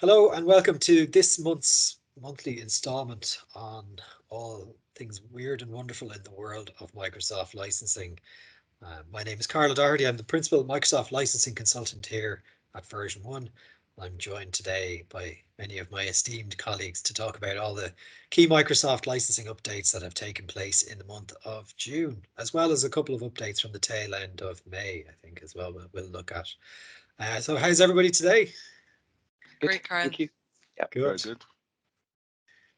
Hello and welcome to this month's monthly installment on all things weird and wonderful in the world of Microsoft licensing. My name is Carl Doherty. I'm the principal Microsoft licensing consultant here at Version 1. I'm joined today by many of my esteemed colleagues to talk about all the key Microsoft licensing updates that have taken place in the month of June, as well as a couple of updates from the tail end of May, I think, as well, we'll look at. So how's everybody today? Good, Great, Carl. thank you. Yeah, Good. Very good.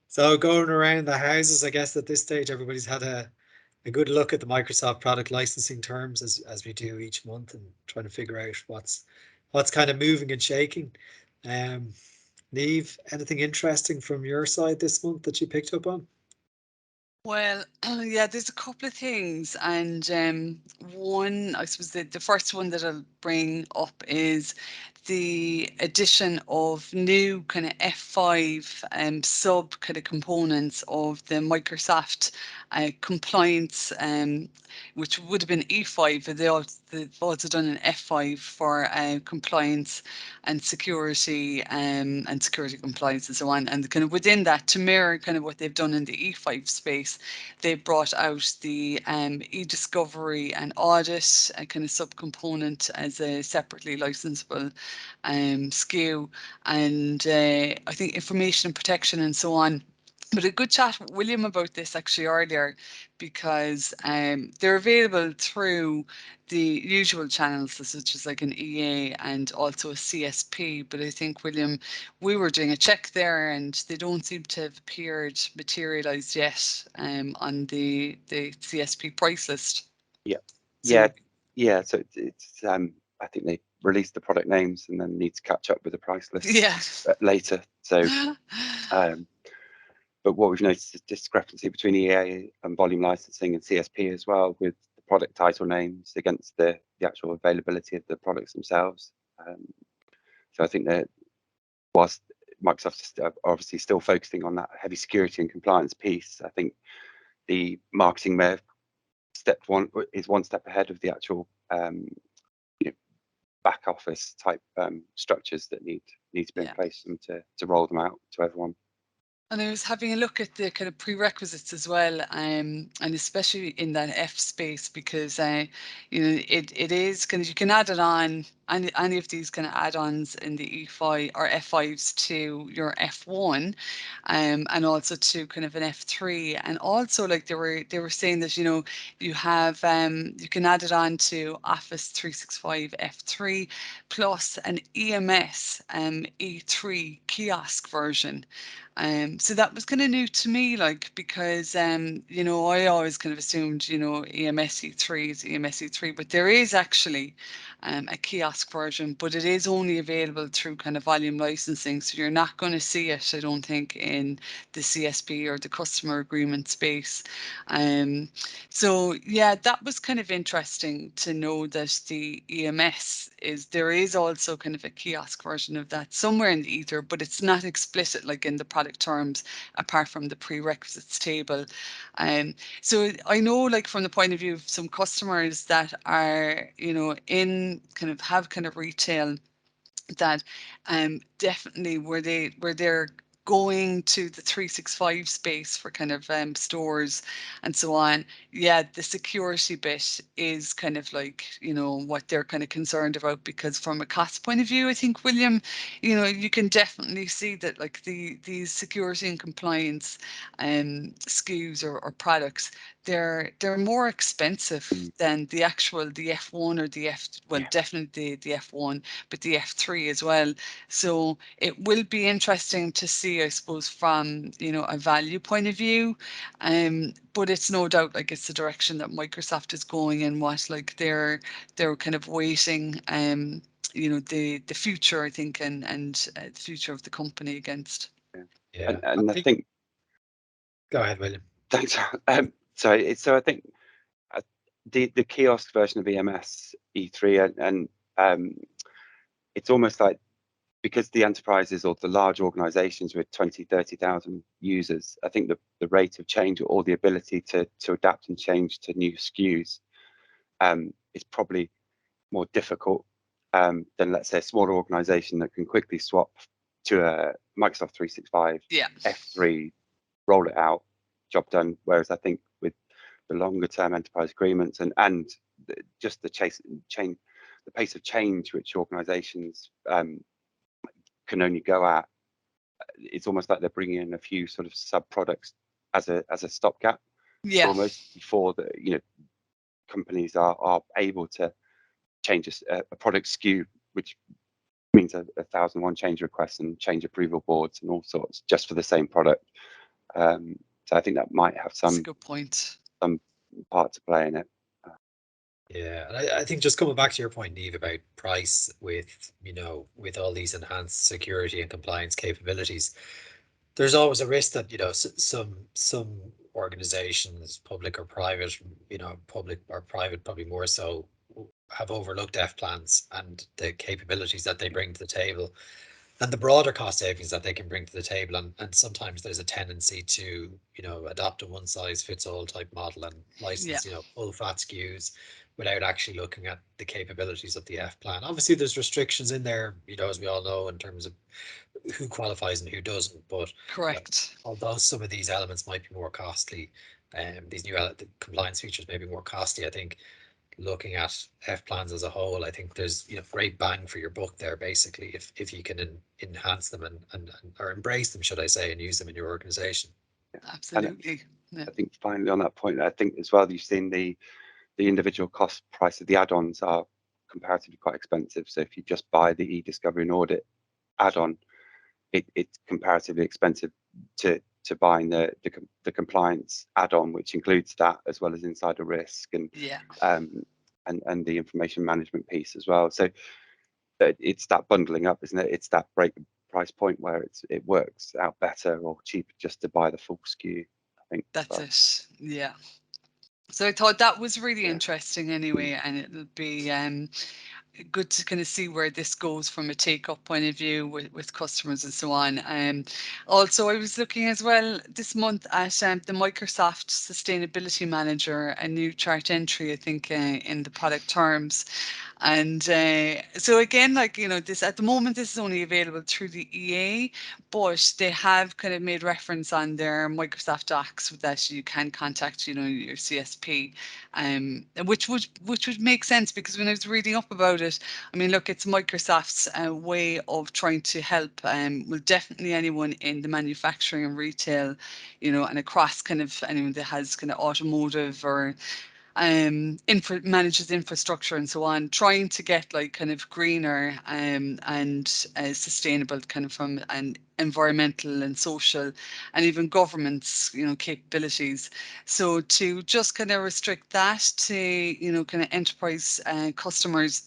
So going around the houses, I guess at this stage everybody's had a good look at the Microsoft product licensing terms as we do each month and trying to figure out what's kind of moving and shaking. Um, Neve, anything interesting from your side this month that you picked up on? Well, yeah, there's a couple of things, and one, I suppose the first one that I'll bring up is the addition of new kind of F5 sub kind of components of the Microsoft compliance, which would have been E5, but they've also done an F5 for compliance and security compliance and so on. And kind of within that, to mirror kind of what they've done in the E5 space, they brought out the e-discovery and audit kind of subcomponent as a separately licensable SKU, and I think information and protection and so on. But a good chat with William about this actually earlier, because they're available through the usual channels, such as like an EA and also a CSP. But I think, William, we were doing a check there and they don't seem to have appeared, materialized yet on the CSP price list. yeah, yeah, So, yeah. So I think they released the product names and then need to catch up with the price lists yeah. later. So, um, but what we've noticed is discrepancy between EA and volume licensing and CSP as well, with the product title names against the actual availability of the products themselves. Um, so I think that whilst Microsoft is obviously still focusing on that heavy security and compliance piece, I think the marketing may have one step ahead of the actual you know, back office type structures that need to be in Yeah. place and to roll them out to everyone. And I was having a look at the kind of prerequisites as well, and especially in that F space, because it is kind of, you can add it on any of these kind of add-ons in the E5 or F5s to your F1, and also to kind of an F3, and also like they were saying that you have you can add it on to Office 365 F3 plus an EMS E3 kiosk version. So that was kind of new to me, like, because I always kind of assumed, EMSE3 is EMSE3, but there is actually a kiosk version, but it is only available through kind of volume licensing. So you're not going to see it, I don't think, in the CSP or the customer agreement space. Um, so yeah, that was kind of interesting to know that the EMS there is also kind of a kiosk version of that somewhere in the ether, but it's not explicit like in the product terms, apart from the prerequisites table. So I know, like, from the point of view of some customers that are, in kind of have kind of retail, that definitely where they're going to the 365 space for kind of stores and so on. Yeah, the security bit is kind of like, what they're kind of concerned about, because from a cost point of view, I think, William, you can definitely see that, like, these security and compliance SKUs or products, they're more expensive Mm, than the F1 or the F, well, yeah, definitely the F1, but the F3 as well. So it will be interesting to see, I suppose, from, a value point of view. But it's no doubt, like, it's the direction that Microsoft is going, and what, like, they're kind of waiting the future, I think, and the future of the company against. yeah. Yeah, I And I think. think Go ahead, William. thanks. So I think uh, the kiosk version of EMS E3 and um, it's almost like, because the enterprises or the large organizations with 20, 30,000 users, I think the rate of change or the ability to adapt and change to new SKUs is probably more difficult than, let's say, a smaller organization that can quickly swap to a Microsoft 365 Yeah. F3, roll it out, job done. Whereas I think with the longer term enterprise agreements and just the pace of change which organizations can only go at, it's almost like they're bringing in a few sort of sub products as a stopgap, Yeah. almost, before the companies are able to change a product SKU, which means a 1,001 change requests and change approval boards and all sorts just for the same product. So I think that might have That's a some good point. part to play in it. Yeah, and I think just coming back to your point, Neve, about price with, with all these enhanced security and compliance capabilities, there's always a risk that, some organizations, public or private, public or private probably more so, have overlooked F plans and the capabilities that they bring to the table and the broader cost savings that they can bring to the table. And sometimes there's a tendency to, adopt a one size fits all type model and Yeah. license, full fat SKUs without actually looking at the capabilities of the F plan. Obviously, there's restrictions in there, as we all know, in terms of who qualifies and who doesn't. But Correct. although some of these elements might be more costly, these new the compliance features may be more costly, I think looking at F plans as a whole, I think there's great bang for your buck there, basically, if you can enhance them and or embrace them, should I say, and use them in your organization. Absolutely. And I think finally on that point, I think as well, you've seen the individual cost price of the add-ons are comparatively quite expensive. So if you just buy the e-discovery and audit add-on, it's comparatively expensive to buying the compliance add-on, which includes that as well as insider risk and Yeah. and the information management piece as well. So it's that bundling up, isn't it? It's that break price point where it works out better or cheaper just to buy the full SKU, I think. That's it. Yeah. So I thought that was really Yeah. interesting anyway, and it'll be good to kind of see where this goes from a take-up point of view with customers and so on. Also, I was looking as well this month at the Microsoft Sustainability Manager, a new chart entry, I think, in the product terms. And so again, this at the moment, this is only available through the EA, but they have kind of made reference on their Microsoft Docs that you can contact, your CSP, which would make sense, because when I was reading up about it, I mean, look, it's Microsoft's way of trying to help. Well, definitely anyone in the manufacturing and retail, and across kind of anyone that has kind of automotive or manages infrastructure and so on, trying to get like kind of greener and sustainable kind of from an environmental and social and even governance, capabilities. So to just kind of restrict that to, kind of enterprise customers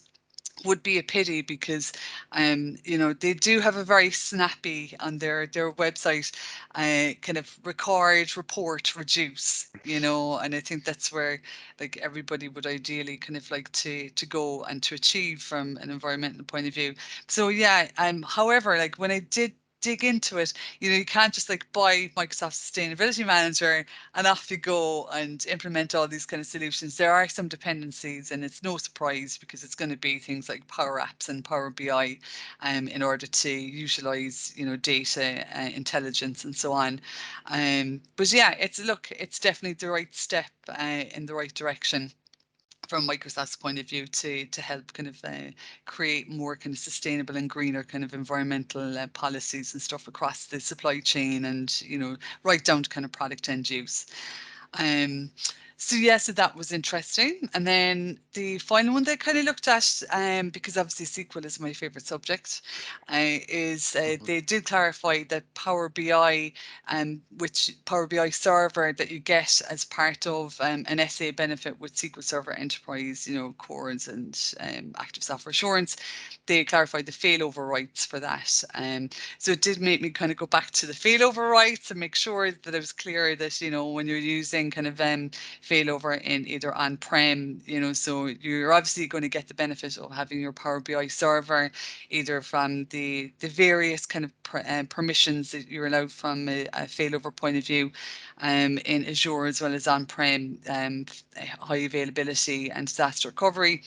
would be a pity, because they do have a very snappy on their website, kind of record, report, reduce, and I think that's where like everybody would ideally kind of like to go and to achieve from an environmental point of view. So yeah, however, like when I did dig into it, you can't just like buy Microsoft Sustainability Manager and off you go and implement all these kind of solutions. There are some dependencies, and it's no surprise, because it's going to be things like Power Apps and Power BI, in order to utilize, data intelligence and so on. But yeah, it's definitely the right step in the right direction from Microsoft's point of view to help kind of create more kind of sustainable and greener kind of environmental policies and stuff across the supply chain, and right down to kind of product end use. Um, so yeah, so that was interesting. And then the final one that I kind of looked at, because obviously SQL is my favorite subject, is they did clarify that Power BI, which Power BI server that you get as part of an SA benefit with SQL Server Enterprise, cores and Active Software Assurance, they clarified the failover rights for that. So it did make me kind of go back to the failover rights and make sure that it was clear that, when you're using kind of failover in either on-prem, so you're obviously going to get the benefit of having your Power BI server either from the various kind of permissions that you're allowed from a failover point of view, in Azure as well as on-prem, high availability and disaster recovery.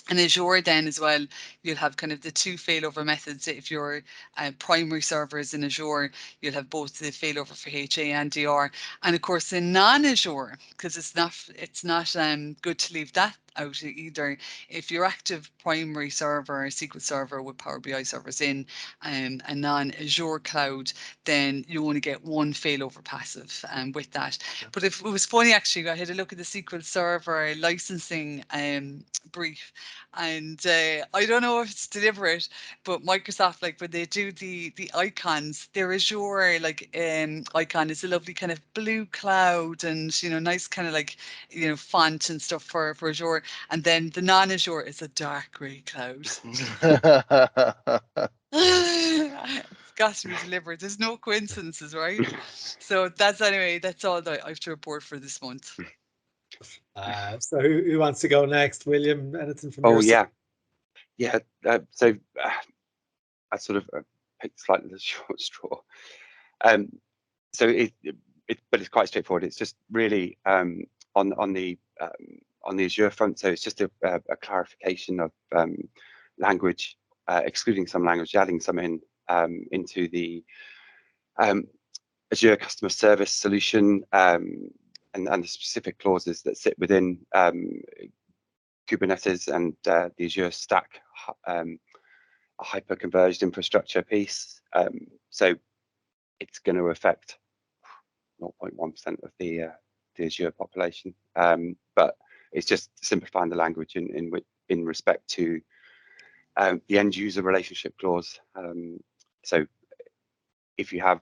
And Azure then as well, you'll have kind of the two failover methods. If your primary server is in Azure, you'll have both the failover for HA and DR. And of course in non-Azure, because it's not good to leave that out either. If your active primary server, SQL Server with Power BI servers in a non-Azure cloud, then you only get one failover passive with that. But if it was funny actually, I had a look at the SQL Server licensing brief, and I don't know if it's deliberate, but Microsoft, like when they do the icons, their Azure like icon is a lovely kind of blue cloud, and nice kind of like font and stuff for Azure, and then the non-Azure is a dark grey cloud. It's got to be deliberate. There's no coincidences, right? So that's all that I have to report for this month. So who wants to go next? William, anything from Oh your side? yeah. So I sort of picked slightly the short straw. So but it's quite straightforward. It's just really on the Azure front. So it's just a clarification of language, excluding some language, adding some into the Azure Customer Service solution, and the specific clauses that sit within Kubernetes and the Azure Stack hyper-converged infrastructure piece. So it's going to affect 0.1% of the Azure population, but it's just simplifying the language in respect to the end user relationship clause. So if you have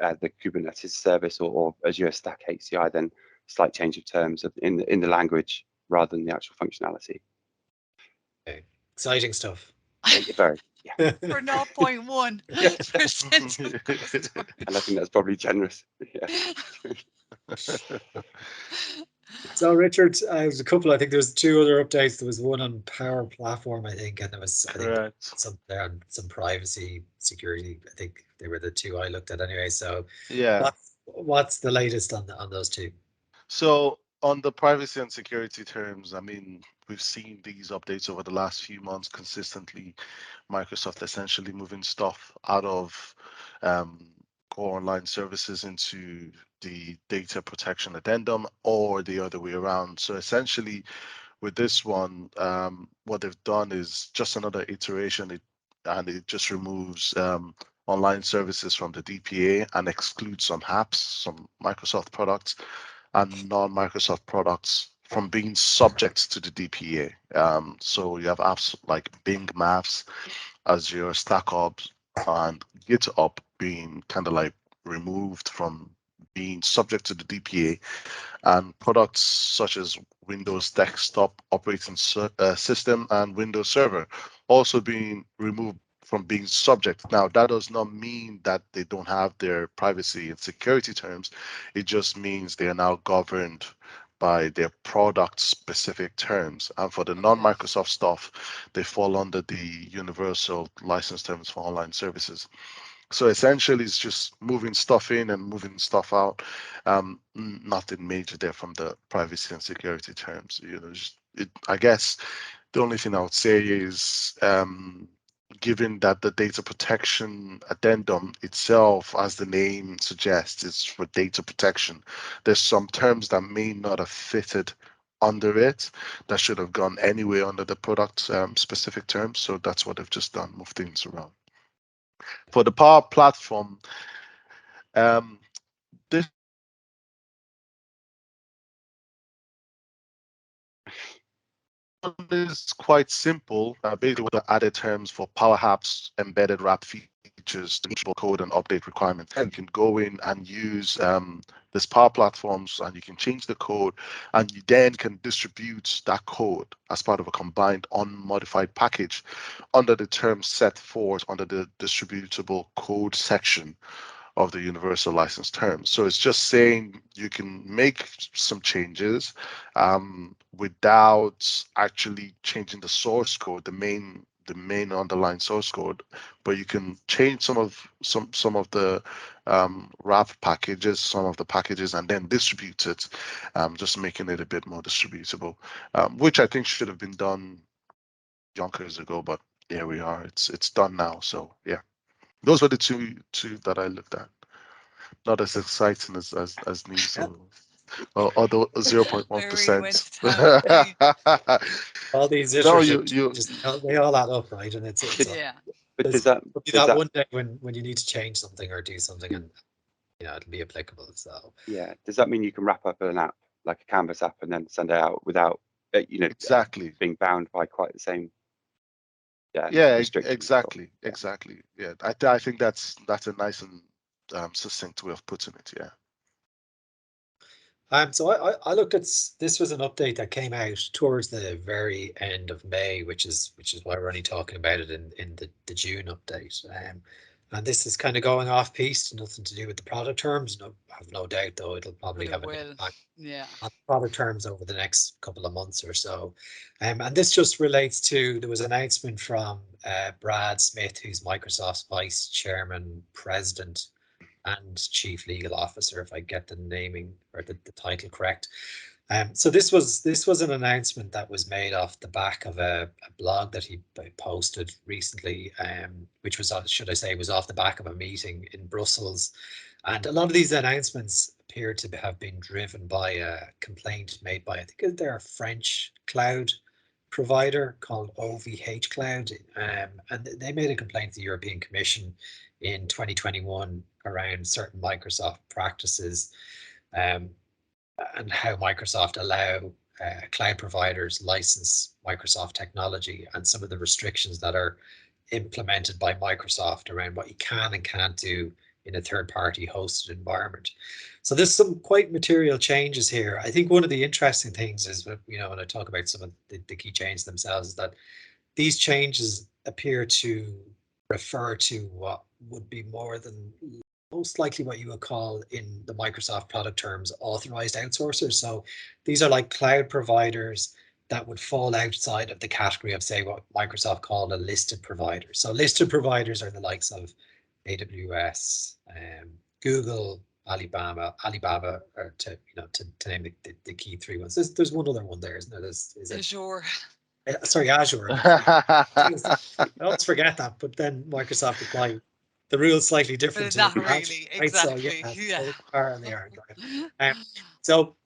the Kubernetes service or Azure Stack HCI, then slight change of terms in the language rather than the actual functionality. Okay. Exciting stuff. Very, yeah. For 0.1% of customers. And I think that's probably generous. Yeah. So Richard, there's a couple. I think there was two other updates. There was one on Power Platform, I think, and there was I think Correct. some there on some privacy security. I think they were the two I looked at anyway. So Yeah. what's the latest on those two? So on the privacy and security terms, I mean, we've seen these updates over the last few months consistently. Microsoft essentially moving stuff out of core online services into the data protection addendum or the other way around. So essentially with this one, what they've done is just another iteration, and it just removes online services from the DPA and excludes some apps, some Microsoft products, and non-Microsoft products from being subject to the DPA. So you have apps like Bing Maps, Azure Stack Ops, and GitHub being kind of like removed from being subject to the DPA, and products such as Windows Desktop Operating System and Windows Server also being removed from being subject. Now, that does not mean that they don't have their privacy and security terms. It just means they are now governed by their product specific terms. And for the non-Microsoft stuff, they fall under the universal license terms for online services. So essentially, it's just moving stuff in and moving stuff out. Nothing major there from the privacy and security terms. I guess the only thing I would say is, given that the data protection addendum itself, as the name suggests, is for data protection, there's some terms that may not have fitted under it that should have gone anyway under the product specific terms. So that's what they've just done, move things around. For the Power Platform, this is quite simple. Basically, what the added terms for Power Apps embedded wrap features, the code and update requirements. And you can go in and use this Power Platforms, and you can change the code, and you then can distribute that code as part of a combined unmodified package under the terms set forth under the distributable code section of the universal license terms. So it's just saying you can make some changes without actually changing the source code, the main underlying source code, but you can change some of the wrap packages, some of the packages, and then distribute it, just making it a bit more distributable, which I think should have been done yonkers ago, but here we are. It's done now. So yeah, those were the two that I looked at. Not as exciting as news. So although Where we went 0.1%. to town. All these No, iterative you changes, they all add up, right? And it's Yeah. But there's does will be that that one day when you need to change something or do something, and it'll be applicable. So yeah, does that mean you can wrap up an app like a Canvas app and then send it out without exactly. being bound by quite the same Yeah, restrictions? exactly, Yeah. exactly. Yeah, I think that's a nice and succinct way of putting it. Yeah. so I looked at this was an update that came out towards the very end of May, which is why we're only talking about it in the June update. And this is kind of going off piste, nothing to do with the product terms. No, I have no doubt though it'll probably But have it an will. impact Yeah. on product terms over the next couple of months or so. And this just relates to, there was an announcement from Brad Smith, who's Microsoft's vice chairman, president, and chief legal officer, if I get the naming or the title correct. So this was an announcement that was made off the back of a blog that he posted recently, which was, should I say, was off the back of a meeting in Brussels. And a lot of these announcements appear to have been driven by a complaint made by, I think they're a French cloud provider called OVH Cloud. And they made a complaint to the European Commission in 2021 around certain Microsoft practices, and how Microsoft allow cloud providers license Microsoft technology, and some of the restrictions that are implemented by Microsoft around what you can and can't do in a third-party hosted environment. So there's some quite material changes here. I think one of the interesting things is, when I talk about some of the key changes themselves, is that these changes appear to refer to what would be more than most likely what you would call in the Microsoft product terms authorized outsourcers. So these are like cloud providers that would fall outside of the category of, say, what Microsoft called a listed provider. So listed providers are the likes of AWS, Google, Alibaba, or to name the key three ones. There's one other one there, isn't there? Is it Azure. sorry, Azure. I always forget that, but then Microsoft apply the rules slightly different But to not Azure, really. right? So yeah, Exactly. Yeah. they are and they aren't. Right? So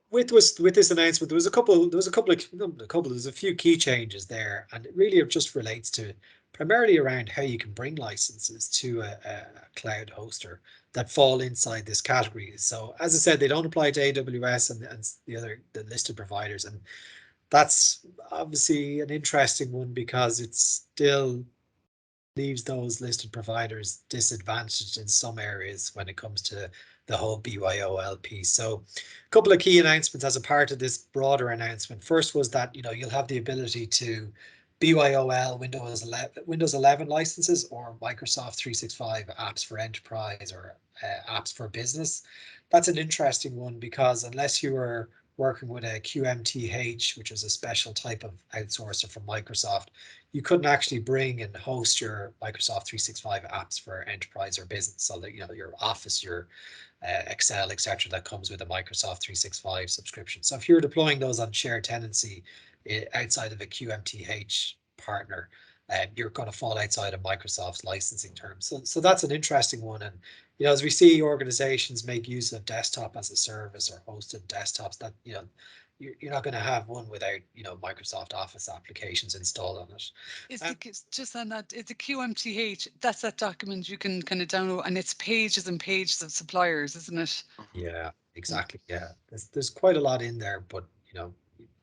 with this announcement, there was a couple there's a few key changes there, and it really just relates to primarily around how you can bring licenses to a cloud hoster that fall inside this category. So as I said, they don't apply to AWS and the listed providers, and that's obviously an interesting one because it still leaves those listed providers disadvantaged in some areas when it comes to the whole BYOL piece. So a couple of key announcements as a part of this broader announcement. First was that you'll have the ability to BYOL Windows 11 licenses or Microsoft 365 apps for enterprise or apps for business. That's an interesting one because unless you were working with a QMTH, which is a special type of outsourcer from Microsoft, you couldn't actually bring and host your Microsoft 365 apps for enterprise or business. So that your Office, your Excel, etc., that comes with a Microsoft 365 subscription. So if you're deploying those on shared tenancy outside of a QMTH partner, you're going to fall outside of Microsoft's licensing terms. So that's an interesting one. And as we see organizations make use of desktop as a service or hosted desktops, that you're not going to have one without Microsoft Office applications installed on it. Just on that, it's a QMTH. That's that document you can kind of download, and it's pages and pages of suppliers, isn't it? Yeah, exactly. Yeah, there's quite a lot in there, but you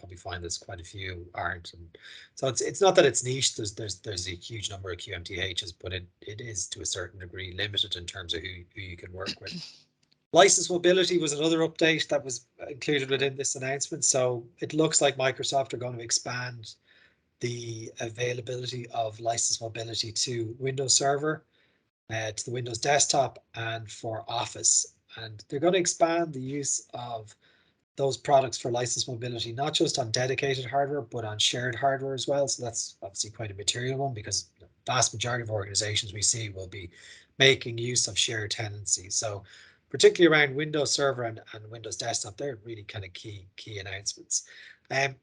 probably find there's quite a few aren't, and so it's not that it's niche. There's a huge number of QMTHs, but it is to a certain degree limited in terms of who you can work with. License mobility was another update that was included within this announcement. So it looks like Microsoft are going to expand the availability of license mobility to Windows Server, to the Windows Desktop, and for Office. And they're going to expand the use of those products for license mobility, not just on dedicated hardware, but on shared hardware as well. So that's obviously quite a material one because the vast majority of organizations we see will be making use of shared tenancy. So particularly around Windows Server and Windows Desktop, they're really kind of key announcements.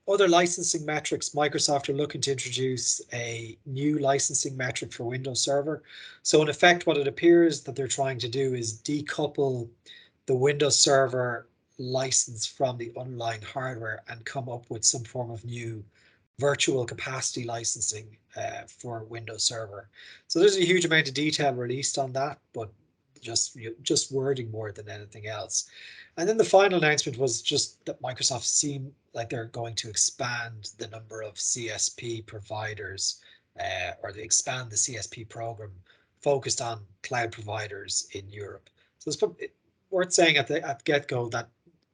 Other licensing metrics, Microsoft are looking to introduce a new licensing metric for Windows Server. So in effect, what it appears that they're trying to do is decouple the Windows Server license from the underlying hardware and come up with some form of new virtual capacity licensing for Windows Server. So there's a huge amount of detail released on that, but just wording more than anything else. And then the final announcement was just that Microsoft seemed like they're going to expand the number of CSP providers, or they expand the CSP program focused on cloud providers in Europe. So it's worth saying at the get-go that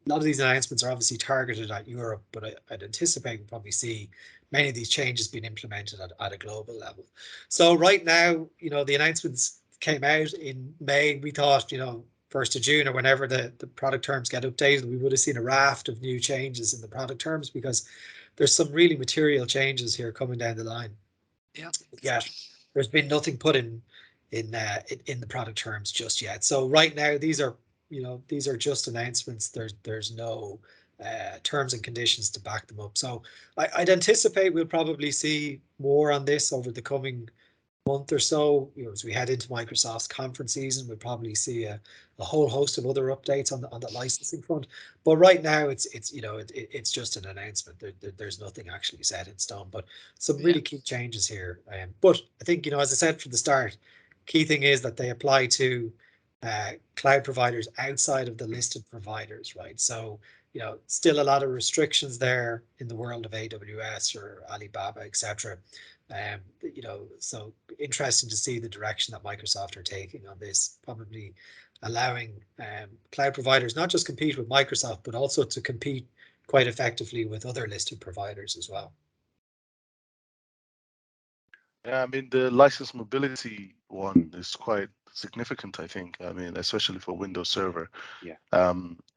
a lot of these announcements are obviously targeted at Europe, but I'd anticipate we'll probably see many of these changes being implemented at a global level. So right now, the announcements came out in May. We thought, 1st of June or whenever the product terms get updated, we would have seen a raft of new changes in the product terms, because there's some really material changes here coming down the line. Yeah. Yeah, there's been nothing put in the product terms just yet. So right now, these are just announcements. There's no terms and conditions to back them up. So I'd anticipate we'll probably see more on this over the coming month or so. As we head into Microsoft's conference season, we'll probably see a whole host of other updates on the licensing front. But right now, it's just an announcement. There's nothing actually set in stone, but some really key changes here. But I think, as I said from the start, key thing is that they apply to cloud providers outside of the listed providers, right? So, still a lot of restrictions there in the world of AWS or Alibaba, etc. So interesting to see the direction that Microsoft are taking on this, probably allowing cloud providers not just compete with Microsoft, but also to compete quite effectively with other listed providers as well. Yeah, I mean, the license mobility one is quite significant, I think. I mean, especially for Windows Server. Yeah.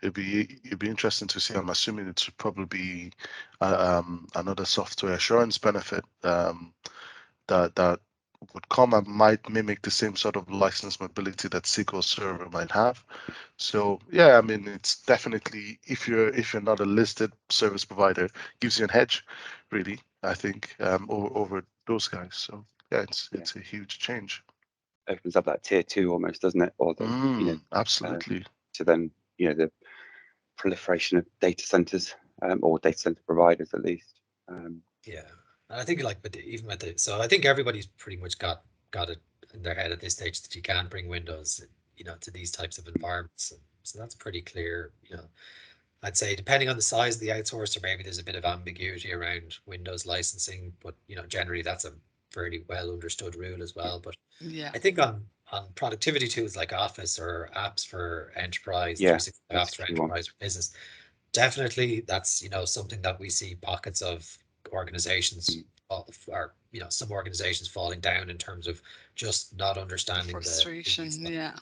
It'd be interesting to see. I'm assuming it should probably be another software assurance benefit that would come and might mimic the same sort of license mobility that SQL Server might have. So yeah, I mean, it's definitely, if you're not a listed service provider, gives you an edge, really, I think, over those guys. So yeah, it's a huge change. Opens up that tier 2 almost, doesn't it? Or the Absolutely. to then the proliferation of data centers, or data center providers at least. Yeah, and I think so I think everybody's pretty much got it in their head at this stage that you can bring Windows, to these types of environments. So that's pretty clear. I'd say depending on the size of the outsourcer, maybe there's a bit of ambiguity around Windows licensing, but generally that's a fairly well understood rule as well. But Yeah. I think on productivity tools like Office or apps for enterprise, Yeah, 365 apps for enterprise or business, definitely that's something that we see pockets of organizations or some organizations falling down in terms of just not understanding Frustration. Yeah.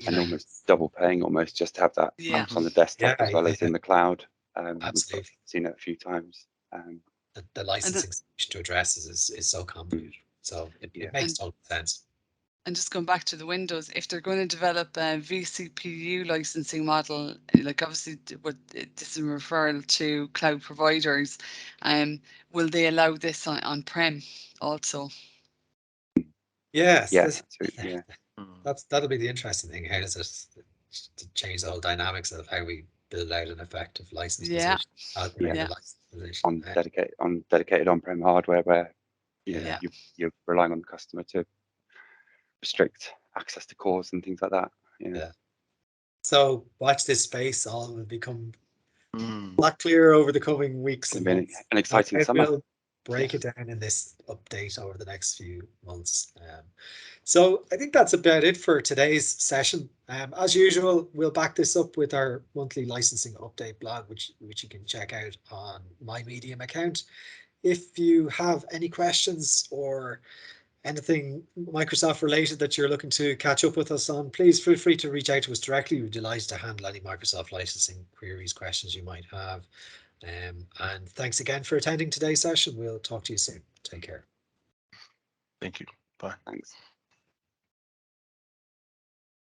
And almost double paying almost just to have that apps on the desktop as well as in the cloud. Absolutely. We've seen it a few times. The licensing solution to address is so convoluted, so it makes total sense. And just going back to the Windows, if they're going to develop a vCPU licensing model, like obviously what this is a referral to cloud providers, will they allow this on-prem also? Yes. Yeah. That'll be the interesting thing. How does it to change the whole dynamics of how we build out an effective license position? On dedicated on-prem hardware where you're relying on the customer to restrict access to cores and things like that. Yeah. So watch this space. All will become a lot clearer over the coming weeks and months. An exciting summer. We'll break it down in this update over the next few months. So I think that's about it for today's session. As usual, we'll back this up with our monthly licensing update blog, which you can check out on my Medium account. If you have any questions or anything Microsoft related that you're looking to catch up with us on, please feel free to reach out to us directly. We're delighted to handle any Microsoft licensing queries, questions you might have. And thanks again for attending today's session. We'll talk to you soon. Take care. Thank you. Bye. Thanks.